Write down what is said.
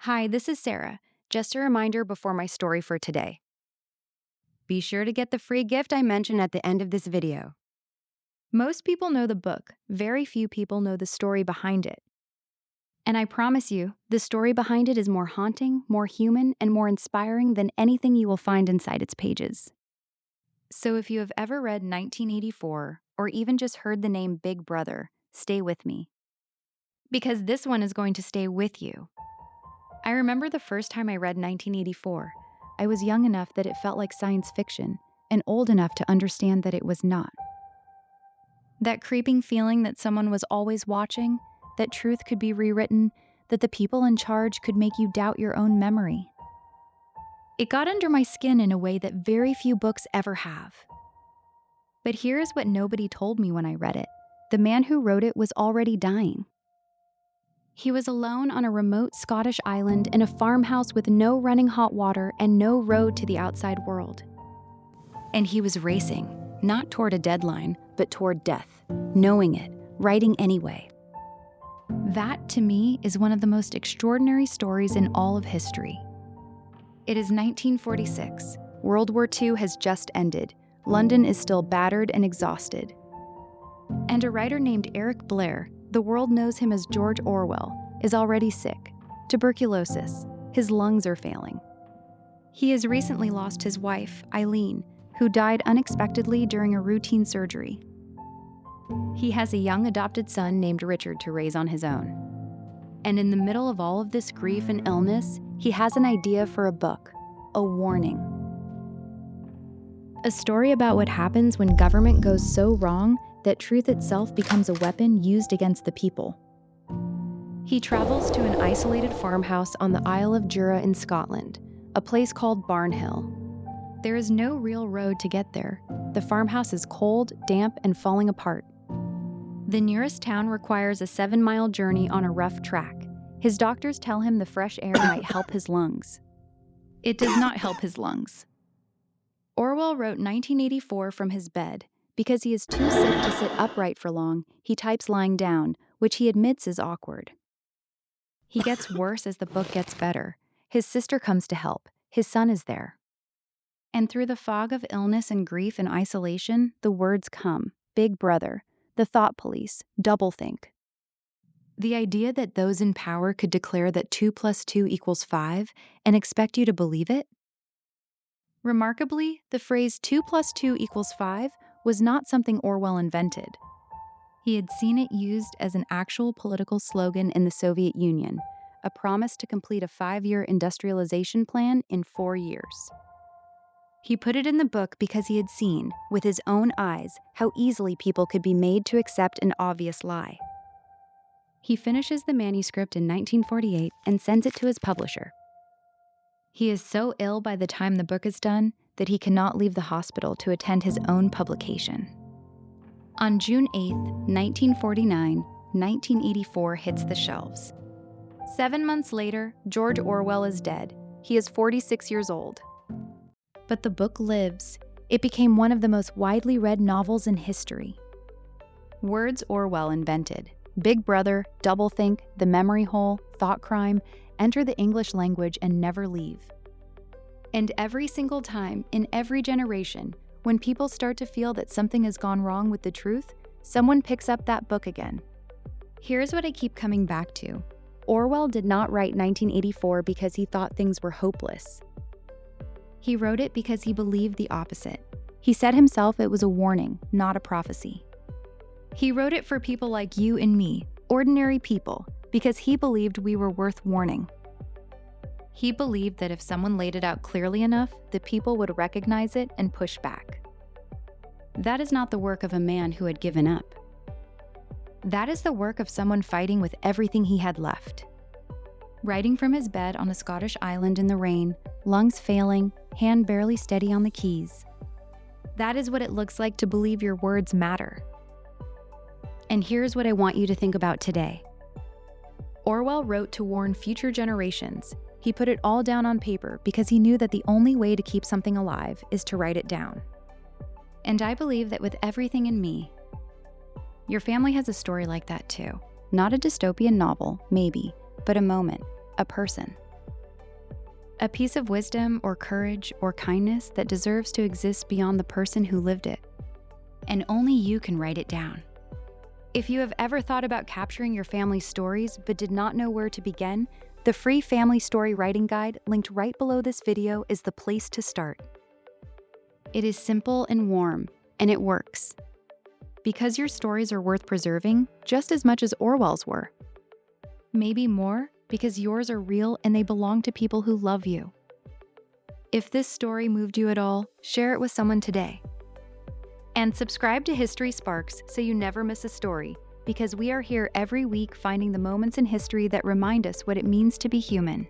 Hi, this is Sarah. Just a reminder before my story for today. Be sure to get the free gift I mentioned at the end of this video. Most people know the book, very few people know the story behind it. And I promise you, the story behind it is more haunting, more human, and more inspiring than anything you will find inside its pages. So if you have ever read 1984, or even just heard the name Big Brother, stay with me. Because this one is going to stay with you. I remember the first time I read 1984. I was young enough that it felt like science fiction, and old enough to understand that it was not. That creeping feeling that someone was always watching, that truth could be rewritten, that the people in charge could make you doubt your own memory. It got under my skin in a way that very few books ever have. But here is what nobody told me when I read it. The man who wrote it was already dying. He was alone on a remote Scottish island in a farmhouse with no running hot water and no road to the outside world. And he was racing, not toward a deadline, but toward death, knowing it, writing anyway. That, to me, is one of the most extraordinary stories in all of history. It is 1946. World War II has just ended. London is still battered and exhausted. And a writer named Eric Blair, the world knows him as George Orwell, is already sick. Tuberculosis. His lungs are failing. He has recently lost his wife, Eileen, who died unexpectedly during a routine surgery. He has a young adopted son named Richard to raise on his own. And in the middle of all of this grief and illness, he has an idea for a book, a warning. A story about what happens when government goes so wrong that truth itself becomes a weapon used against the people. He travels to an isolated farmhouse on the Isle of Jura in Scotland, a place called Barnhill. There is no real road to get there. The farmhouse is cold, damp, and falling apart. The nearest town requires a 7-mile journey on a rough track. His doctors tell him the fresh air might help his lungs. It does not help his lungs. Orwell wrote 1984 from his bed. Because he is too sick to sit upright for long, he types lying down, which he admits is awkward. He gets worse as the book gets better. His sister comes to help. His son is there. And through the fog of illness and grief and isolation, the words come. Big Brother, the thought police, doublethink. The idea that those in power could declare that 2 + 2 = 5 and expect you to believe it? Remarkably, the phrase 2 + 2 = 5 was not something Orwell invented. He had seen it used as an actual political slogan in the Soviet Union, a promise to complete a 5-year industrialization plan in 4 years. He put it in the book because he had seen, with his own eyes, how easily people could be made to accept an obvious lie. He finishes the manuscript in 1948 and sends it to his publisher. He is so ill by the time the book is done that he cannot leave the hospital to attend his own publication. On June 8, 1949, 1984 hits the shelves. 7 months later, George Orwell is dead. He is 46 years old. But the book lives. It became one of the most widely read novels in history. Words Orwell invented: Big Brother, doublethink, the memory hole, thought crime, enter the English language and never leave. And every single time, in every generation, when people start to feel that something has gone wrong with the truth, someone picks up that book again. Here's what I keep coming back to. Orwell did not write 1984 because he thought things were hopeless. He wrote it because he believed the opposite. He said himself it was a warning, not a prophecy. He wrote it for people like you and me, ordinary people, because he believed we were worth warning. He believed that if someone laid it out clearly enough, the people would recognize it and push back. That is not the work of a man who had given up. That is the work of someone fighting with everything he had left. Writing from his bed on a Scottish island in the rain, lungs failing, hand barely steady on the keys. That is what it looks like to believe your words matter. And here's what I want you to think about today. Orwell wrote to warn future generations. He put it all down on paper because he knew that the only way to keep something alive is to write it down. And I believe that with everything in me, your family has a story like that too. Not a dystopian novel, maybe, but a moment, a person. A piece of wisdom or courage or kindness that deserves to exist beyond the person who lived it. And only you can write it down. If you have ever thought about capturing your family's stories but did not know where to begin, the free Family Story Writing Guide linked right below this video is the place to start. It is simple and warm, and it works. Because your stories are worth preserving just as much as Orwell's were. Maybe more, because yours are real and they belong to people who love you. If this story moved you at all, share it with someone today. And subscribe to History Sparks so you never miss a story, because we are here every week finding the moments in history that remind us what it means to be human.